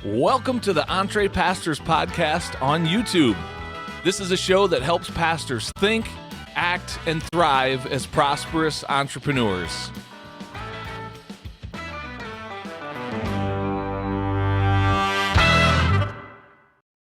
Welcome to the Entre Pastors podcast on YouTube. This is a show that helps pastors think, act, and thrive as prosperous entrepreneurs.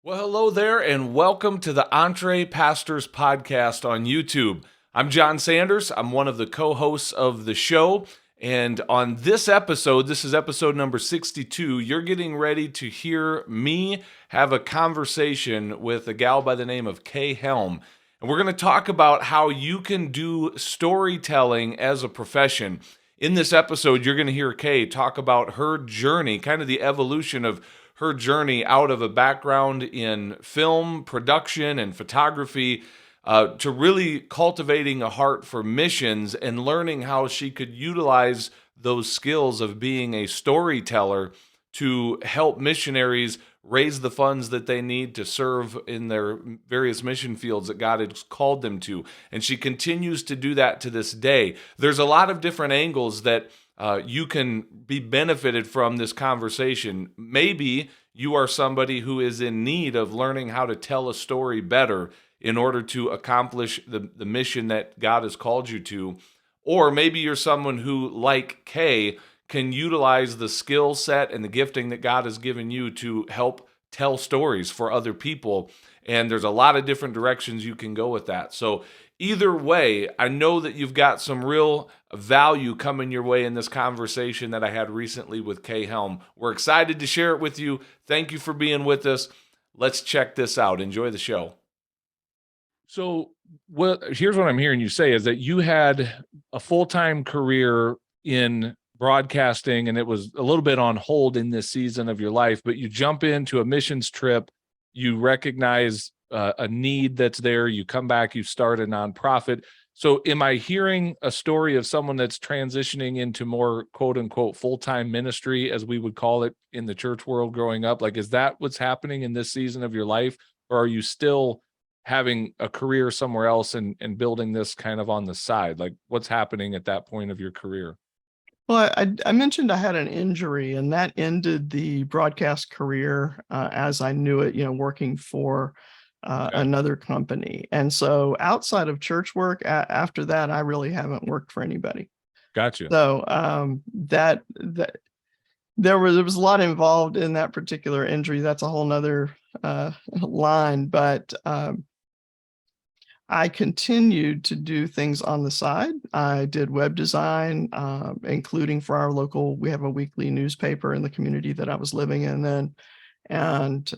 Well, hello there, and welcome to the Entre Pastors podcast on YouTube. I'm John Sanders. I'm one of the co-hosts of the show. And on this episode, this is episode number 62, you're getting ready to hear me have a conversation with a gal by the name of Kay Helm. And we're going to talk about how you can do storytelling as a profession. In this episode, you're going to hear Kay talk about her journey, kind of the evolution of her journey out of a background in film production and photography to really cultivating a heart for missions and learning how she could utilize those skills of being a storyteller to help missionaries raise the funds that they need to serve in their various mission fields that God has called them to. And she continues to do that to this day. There's a lot of different angles that you can be benefited from this conversation. Maybe you are somebody who is in need of learning how to tell a story better in order to accomplish the mission that God has called you to. Or maybe you're someone who, like Kay, can utilize the skill set and the gifting that God has given you to help tell stories for other people. And there's a lot of different directions you can go with that. So either way, I know that you've got some real value coming your way in this conversation that I had recently with Kay Helm. We're excited to share it with you. Thank you for being with us. Let's check this out. Enjoy the show. So here's what I'm hearing you say is that you had a full-time career in broadcasting and it was a little bit on hold in this season of your life, but you jump into a missions trip, you recognize a need that's there, you come back, you start a nonprofit. So am I hearing a story of someone that's transitioning into more quote unquote full-time ministry, as we would call it in the church world growing up? Like, is that what's happening in this season of your life? Or are you still having a career somewhere else and building this kind of on the side? Like, what's happening at that point of your career? Well, I mentioned I had an injury, and that ended the broadcast career as I knew it, working for another company. And so outside of church work, after that, I really haven't worked for anybody. Gotcha. So that there was a lot involved in that particular injury. That's a whole nother line, but I continued to do things on the side. I did web design, including for our local, we have a weekly newspaper in the community that I was living in then. And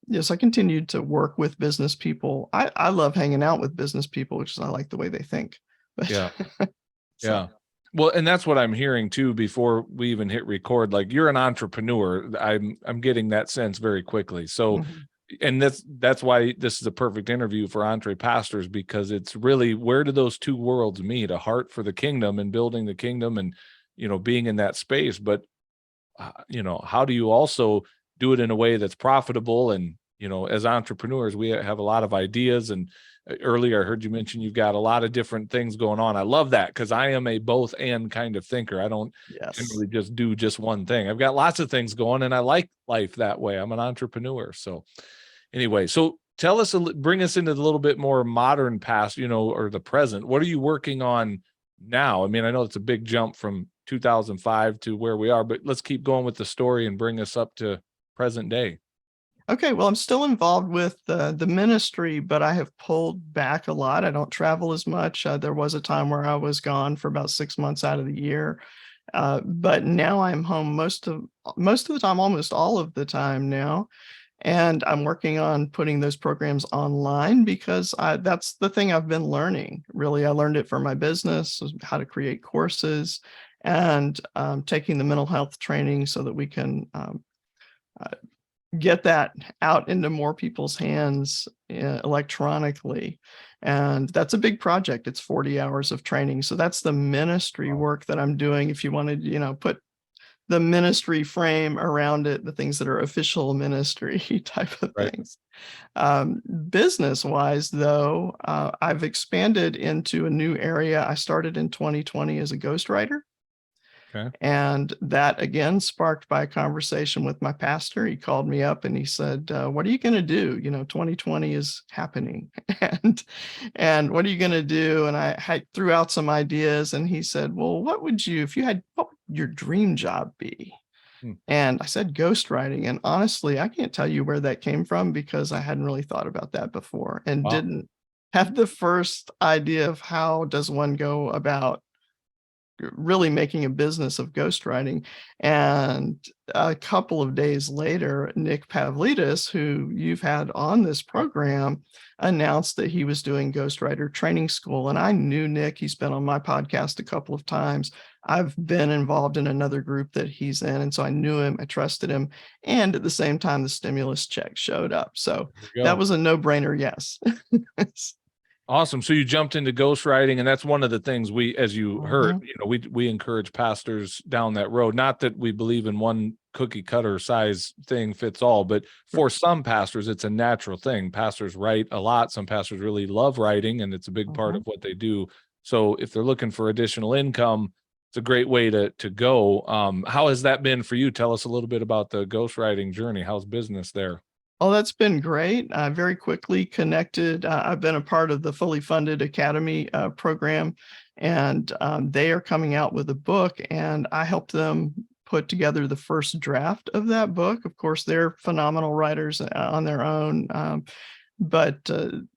yes, I continued to work with business people. I love hanging out with business people, which is I like the way they think. But, yeah. so. Yeah. Well, and that's what I'm hearing too, before we even hit record. Like, you're an entrepreneur. I'm getting that sense very quickly. So, and that's why this is a perfect interview for Entre Pastors, because it's really, where do those two worlds meet? A heart for the kingdom and building the kingdom and, being in that space. But, how do you also do it in a way that's profitable? And, as entrepreneurs, we have a lot of ideas. And earlier I heard you mention you've got a lot of different things going on. I love that, because I am a both and kind of thinker. I don't generally just do just one thing. I've got lots of things going, and I like life that way. I'm an entrepreneur. So anyway, so tell us, bring us into a little bit more modern past, or the present. What are you working on now? I mean, I know it's a big jump from 2005 to where we are, but let's keep going with the story and bring us up to present day. Okay, well, I'm still involved with the ministry, but I have pulled back a lot. I don't travel as much. There was a time where I was gone for about 6 months out of the year, but now I'm home most of the time, almost all of the time now. And I'm working on putting those programs online because that's the thing I've been learning. Really, I learned it for my business, how to create courses, and taking the mental health training so that we can get that out into more people's hands electronically. And that's a big project. It's 40 hours of training. So that's the ministry work that I'm doing. If you want to, put the ministry frame around it, the things that are official ministry type of things. Business wise, though, I've expanded into a new area. I started in 2020 as a ghostwriter. Okay. And that again sparked by a conversation with my pastor. He called me up and he said, "What are you going to do? 2020 is happening, and what are you going to do?" And I threw out some ideas, and he said, "Well, what would your dream job be?" Hmm. And I said ghostwriting. And honestly, I can't tell you where that came from because I hadn't really thought about that before and Wow. didn't have the first idea of how does one go about really making a business of ghostwriting. And a couple of days later, Nick Pavlidis, who you've had on this program, announced that he was doing ghostwriter training school. And I knew Nick. He's been on my podcast a couple of times. I've been involved in another group that he's in. And so I knew him, I trusted him. And at the same time, the stimulus check showed up. So There you that go. was a no-brainer yes. Awesome. So you jumped into ghostwriting, and that's one of the things we, as you heard, Mhm. we encourage pastors down that road. Not that we believe in one cookie cutter size thing fits all, but for some pastors, it's a natural thing. Pastors write a lot. Some pastors really love writing, and it's a big part of Mhm. what they do. So if they're looking for additional income, it's a great way to go. How has that been for you? Tell us a little bit about the ghostwriting journey. How's business there? Oh, that's been great. I very quickly connected. I've been a part of the fully funded academy program, and they are coming out with a book, and I helped them put together the first draft of that book. Of course, they're phenomenal writers on their own, but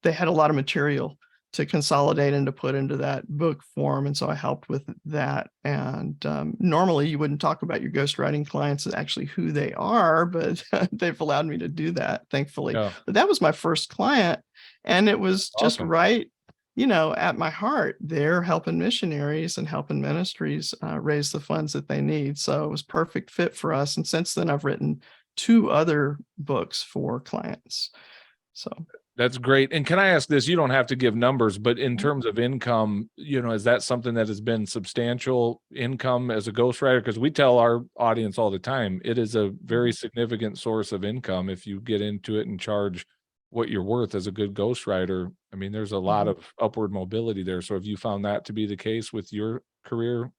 they had a lot of material to consolidate and to put into that book form. And so I helped with that. And normally you wouldn't talk about your ghostwriting clients as actually who they are, but they've allowed me to do that, thankfully. Yeah. But that was my first client. And it was just Awesome. right, at my heart. They're helping missionaries and helping ministries raise the funds that they need. So it was perfect fit for us. And since then, I've written 2 other books for clients. So That's great. And can I ask this? You don't have to give numbers, but in terms of income, is that something that has been substantial income as a ghostwriter? Because we tell our audience all the time, it is a very Mhm. significant source of income if you get into it and charge what you're worth as a good ghostwriter. I mean, there's a lot Mhm. of upward mobility there. So have you found that to be the case with your career?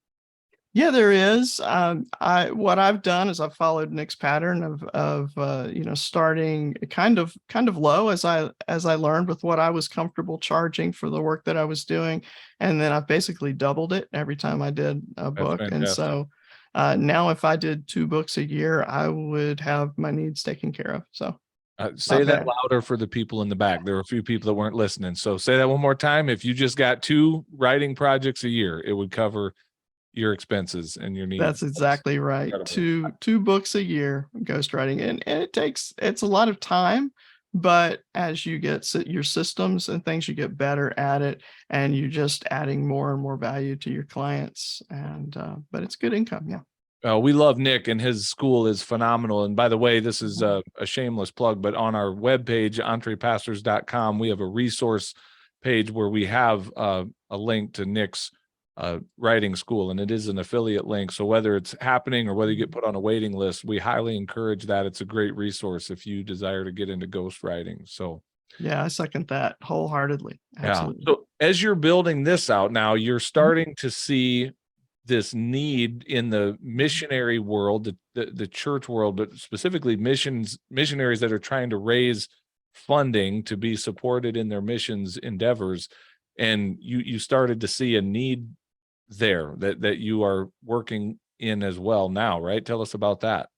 Yeah, there is. What I've done is I've followed Nick's pattern of starting kind of low as I learned with what I was comfortable charging for the work that I was doing, and then I've basically doubled it every time I did a That's book. And fantastic. so now, if I did 2 books a year, I would have my needs taken care of. So Say not that bad. louder for the people in the back. There were a few people that weren't listening. So say that one more time. If you just got 2 writing projects a year, it would cover your expenses and your needs. That's That's exactly right. incredible. Two books a year ghostwriting, and it's a lot of time, but as you get your systems and things, you get better at it, and you're just adding more and more value to your clients. And but it's good income, yeah. We love Nick, and his school is phenomenal. And by the way, this is Mhm. a shameless plug, but on our webpage, entrepastors.com, we have a resource page where we have a link to Nick's writing school, and it is an affiliate link. So whether it's happening or whether you get Mhm. put on a waiting list, we highly encourage that. It's a great resource if you desire to get into ghostwriting. So Yeah, I second that wholeheartedly. yeah. Absolutely. So as you're building this out now, you're Mhm. starting to see this need in the Mhm. missionary world, the church world, but specifically missionaries that are trying to raise funding to be supported in their missions endeavors. And you started to see a need there that you are working in as well now, right? Tell us about that.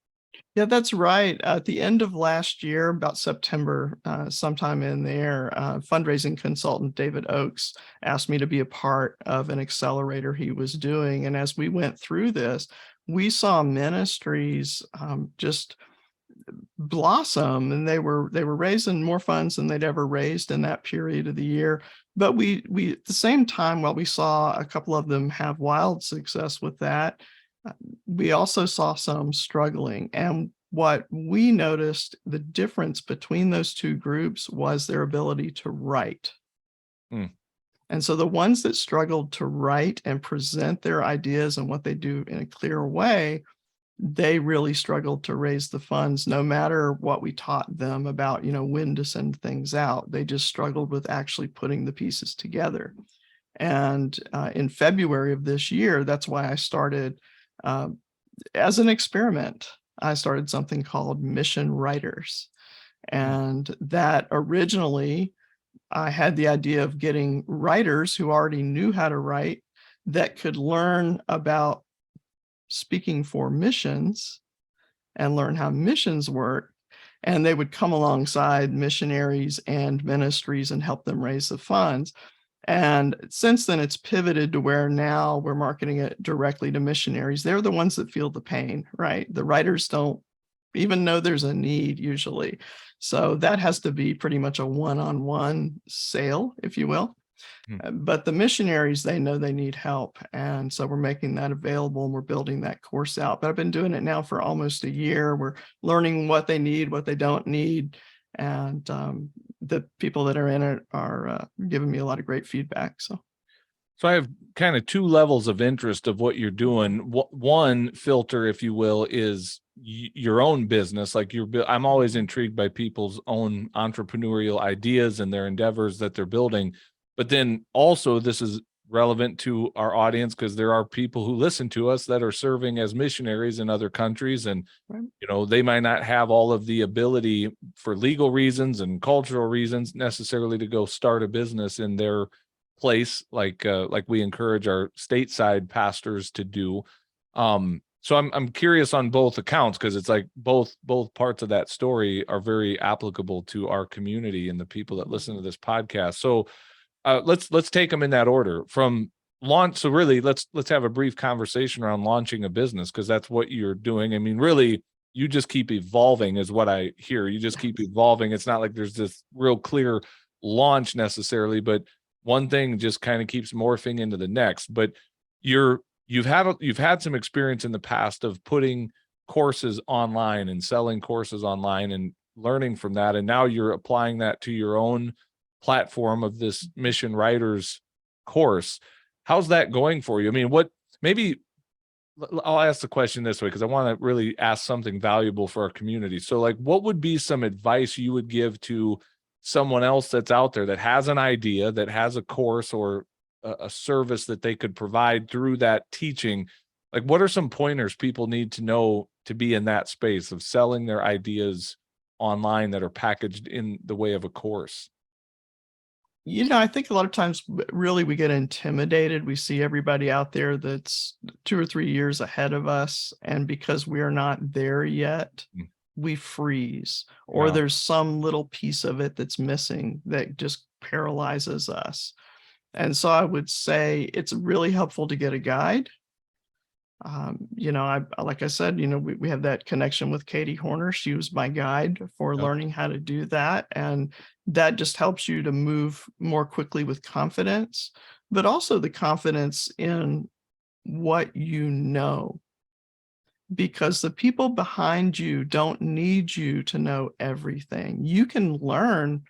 Yeah, that's right. At the end of last year, about September, sometime in there, fundraising consultant David Oakes asked me to be a part of an accelerator he was doing. And as we went through this, we saw ministries just blossom, and they were raising more funds than they'd ever raised in that period of the year. But we at the same time, while we saw a couple of them have wild success with that, uh, we also saw some struggling. And what we noticed, the difference between those 2 groups was their ability to write. Hmm. And so the ones that struggled to write and present their ideas and what they do in a clear way, they really struggled to raise the funds no matter what we taught them about, when to send things out. They just struggled with actually putting the pieces together. And in February of this year, that's why I started As an experiment, I started something called Mission Writers. And that originally, I had the idea of getting writers who already knew how to write that could learn about speaking for missions and learn how missions work. And they would come alongside missionaries and ministries and help them raise the funds. And since then, it's pivoted to where now we're marketing it directly to missionaries. They're the ones that feel the pain, right? The writers don't even know there's a need usually. So that has to be pretty much a one-on-one sale, if you will. But the missionaries, they know they need help. And so we're making that available and we're building that course out. But I've been doing it now for almost a year. We're learning what they need, what they don't need. And the people that are in it are giving me a lot of great feedback. So I have kind of two levels of interest of what you're doing. One filter, if you will, is your own business. Like I'm always intrigued by people's own entrepreneurial ideas and their endeavors that they're building. But then also this is relevant to our audience because there are people who listen to us that are serving as missionaries in other countries. And, they might not have all of the ability for legal reasons and cultural reasons necessarily to go start a business in their place, like we encourage our stateside pastors to do. So I'm curious on both accounts because it's like both parts of that story are very applicable to our community and the people that listen to this podcast. So let's take them in that order from launch. So really, let's have a brief conversation around launching a business because that's what you're doing. I mean, really, you just keep evolving, is what I hear. You just keep evolving. It's not like there's this real clear launch necessarily, but one thing just kind of keeps morphing into the next. But you've had some experience in the past of putting courses online and selling courses online and learning from that, and now you're applying that to your own platform of this Mission Writers course. How's that going for you? I mean, maybe I'll ask the question this way because I want to really ask something valuable for our community. So like, what would be some advice you would give to someone else that's out there that has an idea, that has a course or a service that they could provide through that teaching? Like, what are some pointers people need to know to be in that space of selling their ideas online that are packaged in the way of a course? I think a lot of times really we get intimidated. We see everybody out there that's 2 or 3 years ahead of us. And because we're not there yet, we freeze, or there's some little piece of it that's missing that just paralyzes us. And so I would say it's really helpful to get a guide. Like I said, we have that connection with Katie Horner. She was my guide for learning how to do that. And that just helps you to move more quickly with confidence, but also the confidence in what you know, because the people behind you don't need you to know everything. You can learn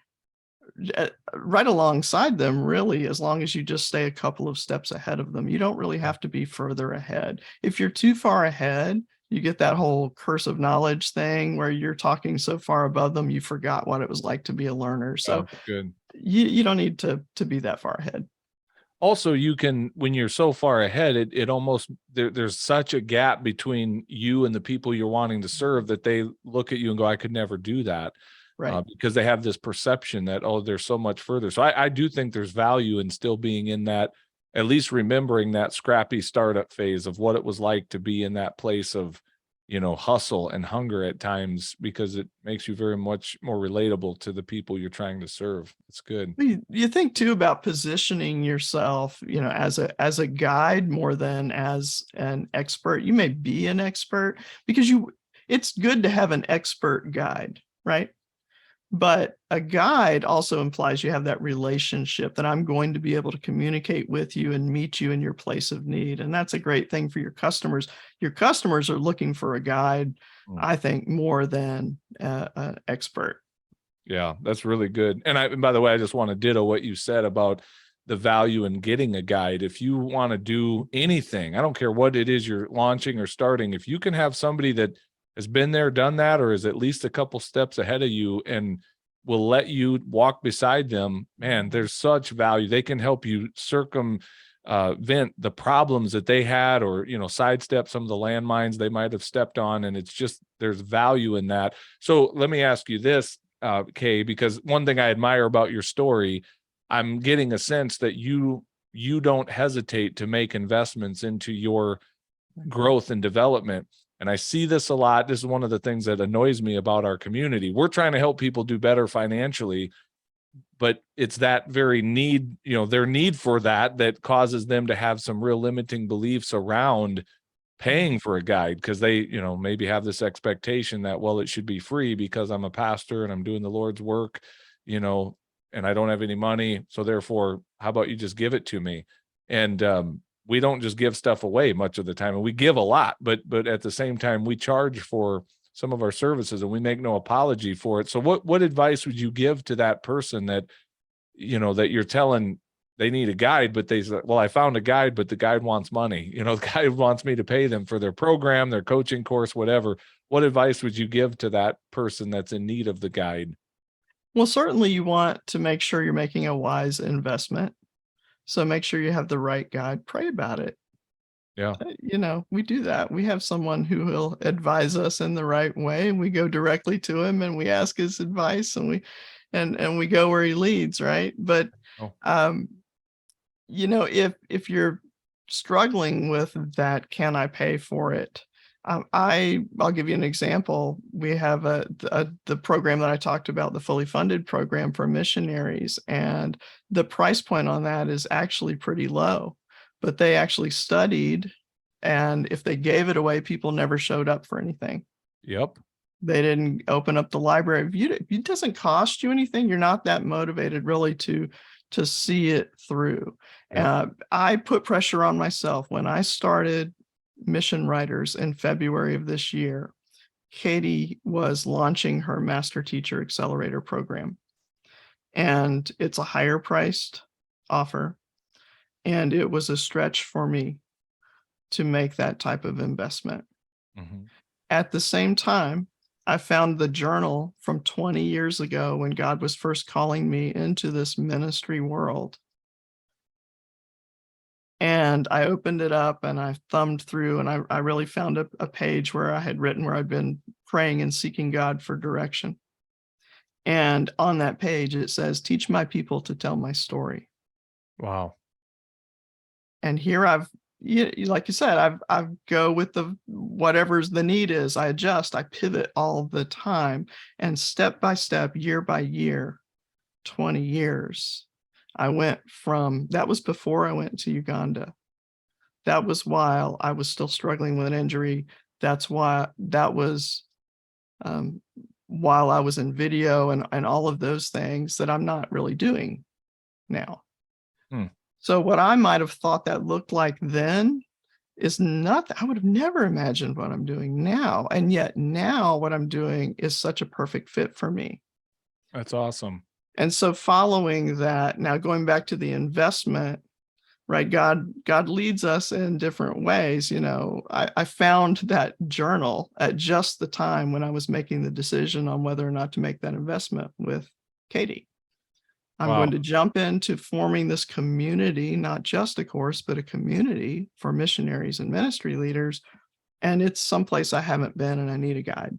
right alongside them, really, as long as you just stay a couple of steps ahead of them. You don't really have to be further ahead. If you're too far ahead, you get that whole curse of knowledge thing where you're talking so far above them, you forgot what it was like to be a learner. So good. You don't need to be that far ahead. Also, you can, when you're so far ahead, it almost there's such a gap between you and the people you're wanting to serve that they look at you and go, I could never do that. Right. Because they have this perception that, oh, they're so much further. So I do think there's value in still being in that, at least remembering that scrappy startup phase of what it was like to be in that place of, hustle and hunger at times, because it makes you very much more relatable to the people you're trying to serve. It's good. You think too about positioning yourself, as a guide more than as an expert. You may be an expert because it's good to have an expert guide, right? But a guide also implies you have that relationship that I'm going to be able to communicate with you and meet you in your place of need. And that's a great thing for your customers. Your customers are looking for a guide, I think, more than an expert. Yeah, that's really good. And by the way, I just want to ditto what you said about the value in getting a guide. If you want to do anything, I don't care what it is you're launching or starting, if you can have somebody that has been there, done that, or is at least a couple steps ahead of you and will let you walk beside them, man, there's such value. They can help you vent the problems that they had, or sidestep some of the landmines they might have stepped on. And it's just, there's value in that. So let me ask you this, Kay, because one thing I admire about your story, I'm getting a sense that you don't hesitate to make investments into your growth and development. And I see this a lot. This is one of the things that annoys me about our community. We're trying to help people do better financially, but it's that very need, their need for that causes them to have some real limiting beliefs around paying for a guide, because they, maybe have this expectation that, well, it should be free because I'm a pastor and I'm doing the Lord's work, and I don't have any money. So therefore, how about you just give it to me? And we don't just give stuff away much of the time, and we give a lot, but at the same time, we charge for some of our services and we make no apology for it. So what advice would you give to that person that, that you're telling they need a guide, but they say, well, I found a guide, but the guide wants money. The guide wants me to pay them for their program, their coaching course, whatever. What advice would you give to that person that's in need of the guide? Well, certainly you want to make sure you're making a wise investment. So make sure you have the right guide. Pray about it. Yeah. We do that. We have someone who will advise us in the right way, and we go directly to him and we ask his advice, and we go where he leads, right? But Oh, um, if you're struggling with that, can I pay for it? I'll give you an example. We have the program that I talked about, the fully funded program for missionaries, and the price point on that is actually pretty low. But they actually studied, and if they gave it away, people never showed up for anything. yep. They didn't open up the library. It doesn't cost you anything. You're not that motivated really to see it through. Yep. I put pressure on myself when I started Mission Writers in February of this year. Katie was launching her Master Teacher Accelerator program, and it's a higher priced offer. And it was a stretch for me to make that type of investment. Mm-hmm. At the same time, I found the journal from 20 years ago when God was first calling me into this ministry world. And I opened it up and I thumbed through, and I really found a page where I had written where I'd been praying and seeking God for direction. And on that page, it says, "Teach my people to tell my story." Wow. And here like you said, I go with the whatever's the need is. I adjust, I pivot all the time, and step by step, year by year, 20 years, I went from that was before I went to Uganda. That was while I was still struggling with an injury. That was um, while I was in video and all of those things that I'm not really doing now. Hmm. So what I might have thought that looked like then is not, I would have never imagined what I'm doing now. And yet now what I'm doing is such a perfect fit for me. That's awesome. And so following that, now going back to the investment, right? God leads us in different ways. I found that journal at just the time when I was making the decision on whether or not to make that investment with Katie. I'm Wow. going to jump into forming this community, not just a course, but a community for missionaries and ministry leaders. And it's someplace I haven't been, and I need a guide.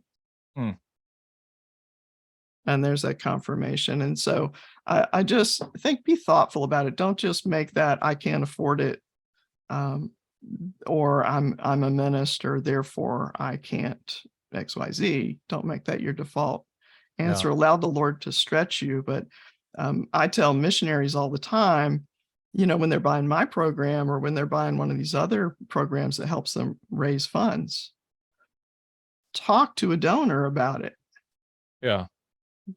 Hmm. And there's that confirmation. And so I just think, be thoughtful about it. Don't just make that I can't afford it, or I'm a minister, therefore I can't XYZ. Don't make that your default answer. Yeah. Allow the Lord to stretch you. But I tell missionaries all the time, when they're buying my program or when they're buying one of these other programs that helps them raise funds, talk to a donor about it. Yeah.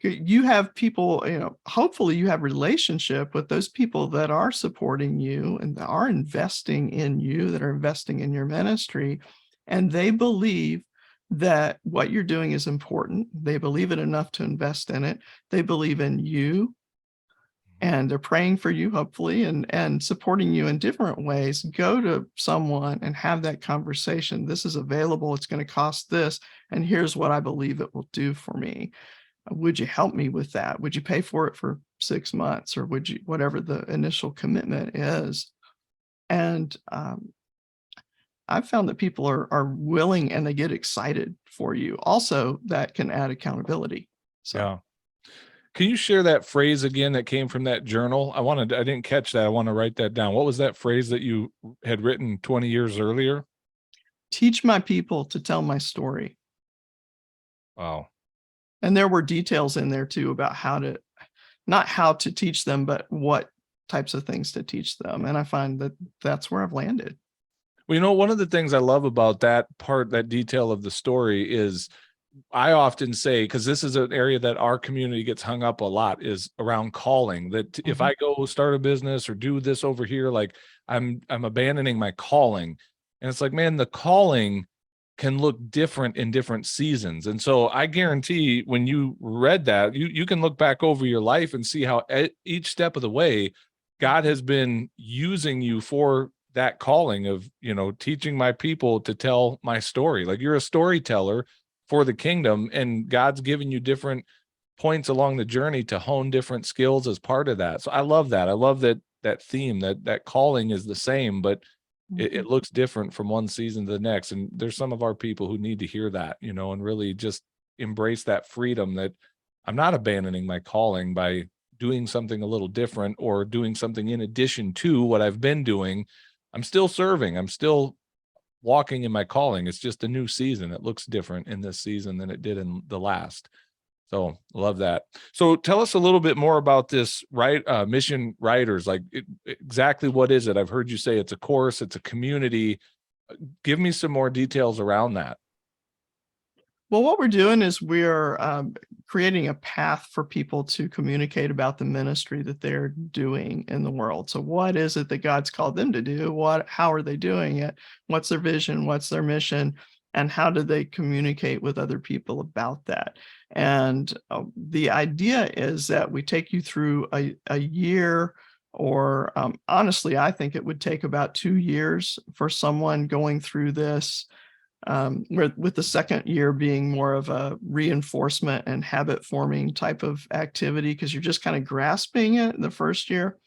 You have people, hopefully you have relationship with those people that are supporting you and that are investing in you, that are investing in your ministry, and they believe that what you're doing is important. They believe it enough to invest in it. They believe in you, and they're praying for you, hopefully, and supporting you in different ways. Go to someone and have that conversation. This is available. It's going to cost this, and here's what I believe it will do for me. Would you help me with that? Would you pay for it for 6 months, or would you, whatever the initial commitment is? And I've found that people are willing and they get excited for you. Also, that can add accountability. So Yeah. Can you share that phrase again that came from that journal? I didn't catch that. I want to write that down. What was that phrase that you had written 20 years earlier? teach my people to tell my story. Wow. And there were details in there too about not how to teach them, but what types of things to teach them. And I find that that's where I've landed. Well, one of the things I love about that part, that detail of the story is I often say, because this is an area that our community gets hung up a lot, is around calling. That if I go start a business or do this over here, like I'm abandoning my calling. And it's like, man, the calling can look different in different seasons. And so I guarantee when you read that, you can look back over your life and see how each step of the way, God has been using you for that calling of, teaching my people to tell my story. Like you're a storyteller for the kingdom, and God's given you different points along the journey to hone different skills as part of that. So I love that. I love that theme, that calling is the same, but it looks different from one season to the next. And there's some of our people who need to hear that, and really just embrace that freedom that I'm not abandoning my calling by doing something a little different or doing something in addition to what I've been doing. I'm still serving. I'm still walking in my calling. It's just a new season. It looks different in this season than it did in the last. So love that. So tell us a little bit more about this, right? Mission Writers, like exactly what is it? I've heard you say it's a course, it's a community. Give me some more details around that. Well, what we're doing is we're creating a path for people to communicate about the ministry that they're doing in the world. So what is it that God's called them to do? How are they doing it? What's their vision? What's their mission? And how do they communicate with other people about that? And the idea is that we take you through a year, or honestly, I think it would take about 2 years for someone going through this, with the second year being more of a reinforcement and habit forming type of activity, because you're just kind of grasping it. The first year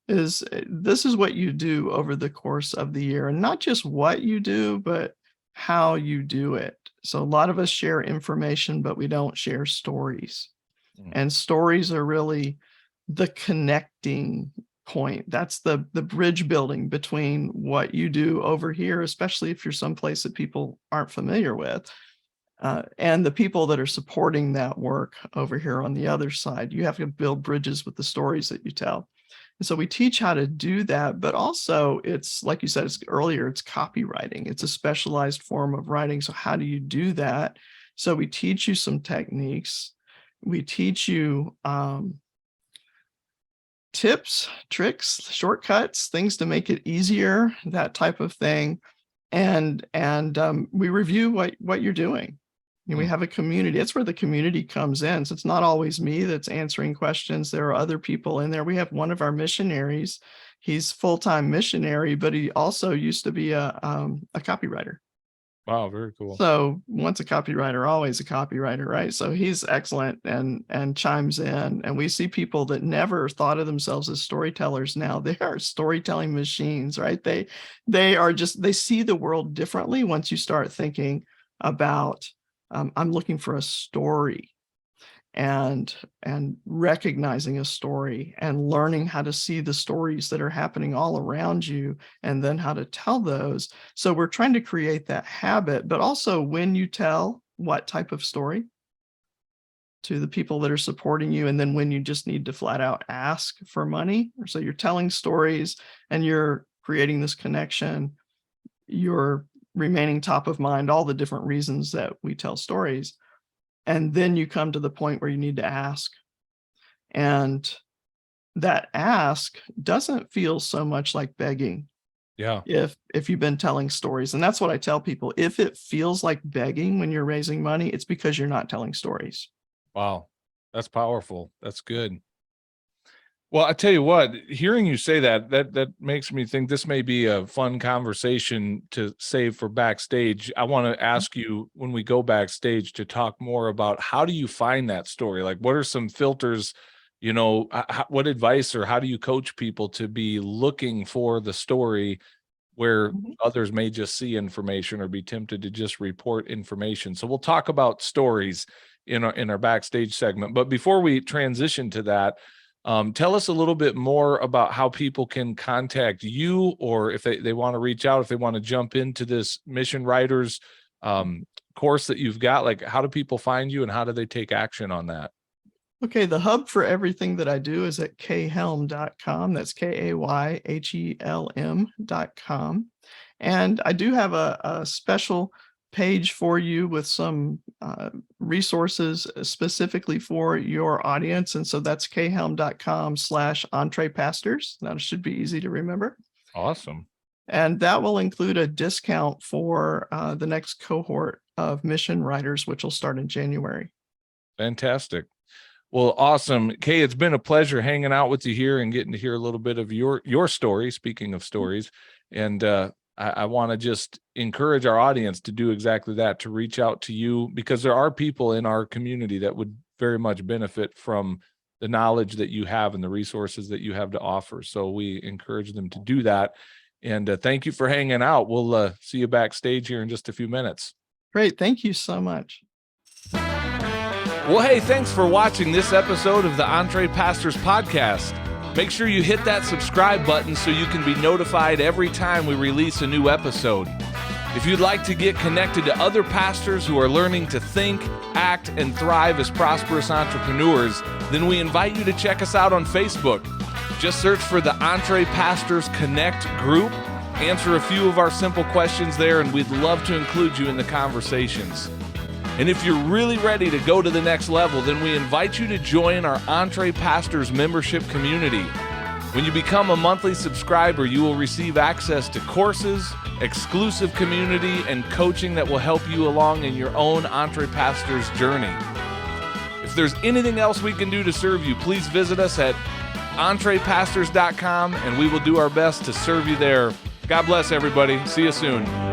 is this is what you do over the course of the year, and not just what you do, but how you do it. So a lot of us share information, but we don't share stories. And stories are really the connecting point. That's the bridge building between what you do over here, especially if you're someplace that people aren't familiar with, and the people that are supporting that work over here on the other side. You have to build bridges with the stories that you tell. And so we teach how to do that, but also it's like you said earlier, it's copywriting. It's a specialized form of writing. So how do you do that? So we teach you some techniques. We teach you tips, tricks, shortcuts, things to make it easier, that type of thing. And we review what you're doing. We have a community. That's where the community comes in. So it's not always me that's answering questions. There are other people in there. We have one of our missionaries. He's full-time missionary, but he also used to be a copywriter. Wow, very cool. So once a copywriter, always a copywriter, right? So he's excellent and chimes in. And we see people that never thought of themselves as storytellers now. They are storytelling machines, right? They see the world differently once you start thinking about, I'm looking for a story, and recognizing a story and learning how to see the stories that are happening all around you and then how to tell those. So we're trying to create that habit, but also when you tell what type of story to the people that are supporting you, and then when you just need to flat out ask for money. So you're telling stories and you're creating this connection, you're remaining top of mind, all the different reasons that we tell stories. And then you come to the point where you need to ask. And that ask doesn't feel so much like begging. Yeah. If you've been telling stories. And that's what I tell people. If it feels like begging when you're raising money, it's because you're not telling stories. Wow. That's powerful. That's good. Well, I tell you what, hearing you say that makes me think this may be a fun conversation to save for backstage. I want to ask you when we go backstage to talk more about how do you find that story? Like, what are some filters what advice or how do you coach people to be looking for the story where Mhm. others may just see information or be tempted to just report information? So we'll talk about stories in our backstage segment. But before we transition to that, tell us a little bit more about how people can contact you, or if they want to reach out, if they want to jump into this Mission Writers course that you've got. Like, how do people find you and how do they take action on that? Okay, the hub for everything that I do is at kayhelm.com. That's KAYHELM.com. And I do have a special page for you with some resources specifically for your audience. And so that's kayhelm.com/entrepastors. That should be easy to remember. Awesome. And that will include a discount for the next cohort of Mission Writers, which will start in January. Fantastic. Well, awesome. Kay, it's been a pleasure hanging out with you here and getting to hear a little bit of your story, speaking of stories. And I want to just encourage our audience to do exactly that, to reach out to you, because there are people in our community that would very much benefit from the knowledge that you have and the resources that you have to offer. So we encourage them to do that. And thank you for hanging out. We'll see you backstage here in just a few minutes. Great. Thank you so much. Well, hey, thanks for watching this episode of the Entre Pastors Podcast. Make sure you hit that subscribe button so you can be notified every time we release a new episode. If you'd like to get connected to other pastors who are learning to think, act, and thrive as prosperous entrepreneurs, then we invite you to check us out on Facebook. Just search for the Entre Pastors Connect group, answer a few of our simple questions there, and we'd love to include you in the conversations. And if you're really ready to go to the next level, then we invite you to join our Entre Pastors membership community. When you become a monthly subscriber, you will receive access to courses, exclusive community, and coaching that will help you along in your own Entre Pastors journey. If there's anything else we can do to serve you, please visit us at entrepastors.com, and we will do our best to serve you there. God bless everybody. See you soon.